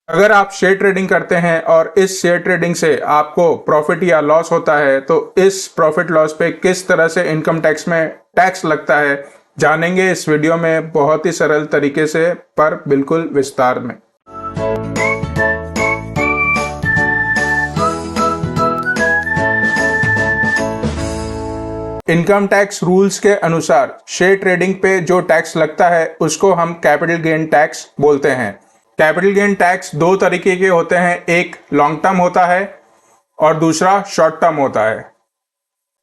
अगर आप share trading करते हैं और इस शेयर ट्रेडिंग से आपको प्रॉफिट या लॉस होता है तो इस प्रॉफिट लॉस पे किस तरह से इनकम टैक्स में टैक्स लगता है जानेंगे इस वीडियो में बहुत ही सरल तरीके से पर बिल्कुल विस्तार में। इनकम टैक्स रूल्स के अनुसार शेयर ट्रेडिंग पे जो टैक्स लगता है उसको हम कैपिटल गेन टैक्स बोलते हैं। कैपिटल गेन टैक्स दो तरीके के होते हैं, एक लॉन्ग टर्म होता है और दूसरा शॉर्ट टर्म होता है।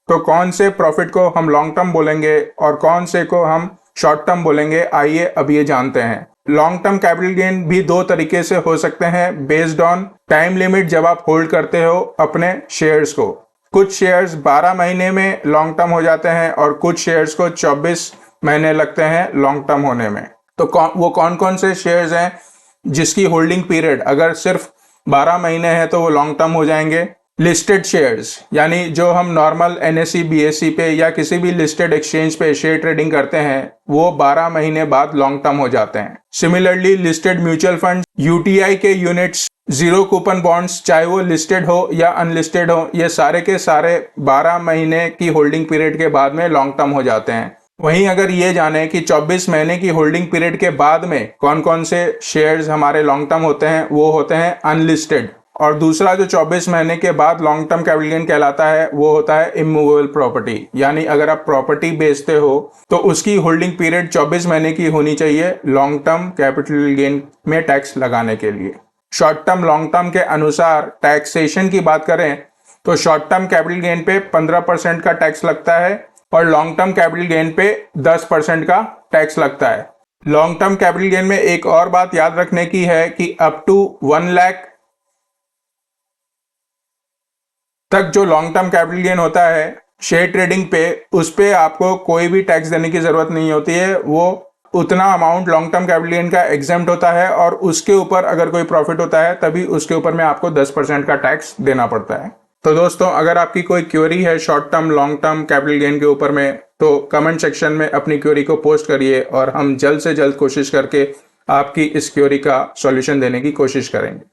तो कौन से प्रॉफिट को हम लॉन्ग टर्म बोलेंगे और कौन से को हम शॉर्ट टर्म बोलेंगे, आइए अब ये जानते हैं। लॉन्ग टर्म कैपिटल गेन भी दो तरीके से हो सकते हैं बेस्ड ऑन टाइम लिमिट जब आप होल्ड करते हो अपने शेयर्स को। कुछ शेयर्स 12 महीने में लॉन्ग टर्म हो जाते हैं और कुछ शेयर्स को 24 महीने लगते हैं लॉन्ग टर्म होने में। तो वो कौन कौन से शेयर्स हैं जिसकी होल्डिंग पीरियड अगर सिर्फ 12 महीने है तो वो लॉन्ग टर्म हो जाएंगे। लिस्टेड शेयर्स यानी जो हम नॉर्मल एनएसई बीएसई पे या किसी भी लिस्टेड एक्सचेंज पे शेयर ट्रेडिंग करते हैं वो 12 महीने बाद लॉन्ग टर्म हो जाते हैं। Similarly listed mutual fund, UTI के यूनिट्स, जीरो कूपन बॉन्ड्स, चाहे वो लिस्टेड हो या अनलिस्टेड हो, ये सारे के सारे 12 महीने की होल्डिंग पीरियड के बाद में लॉन्ग टर्म हो जाते हैं। वहीं अगर ये जाने कि 24 महीने की होल्डिंग पीरियड के बाद में कौन कौन से शेयर्स हमारे लॉन्ग टर्म होते हैं, वो होते हैं अनलिस्टेड। और दूसरा जो 24 महीने के बाद लॉन्ग टर्म कैपिटल गेन कहलाता है वो होता है इमूवेबल प्रॉपर्टी। यानी अगर आप प्रॉपर्टी बेचते हो तो उसकी होल्डिंग पीरियड 24 महीने की होनी चाहिए लॉन्ग टर्म कैपिटल गेन में टैक्स लगाने के लिए। शॉर्ट टर्म लॉन्ग टर्म के अनुसार टैक्सेशन की बात करें तो शॉर्ट टर्म कैपिटल गेन पे 15% का टैक्स लगता है और लॉन्ग टर्म कैपिटल गेन पे 10% का टैक्स लगता है। लॉन्ग टर्म कैपिटल गेन में एक और बात याद रखने की है कि अप टू 1 लाख तक जो लॉन्ग टर्म कैपिटल गेन होता है शेयर ट्रेडिंग पे, उस पे आपको कोई भी टैक्स देने की जरूरत नहीं होती है। वो उतना amount long term capital gain का एग्जेम्प्ट होता है और उसके ऊपर अगर कोई प्रॉफिट होता है तभी उसके ऊपर में आपको 10% का टैक्स देना पड़ता है। तो दोस्तों, अगर आपकी कोई क्वेरी है short term long term capital gain के ऊपर में तो कमेंट सेक्शन में अपनी क्वेरी को पोस्ट करिए और हम जल्द से जल्द कोशिश करके आपकी इस क्वेरी का सॉल्यूशन देने की कोशिश करेंगे।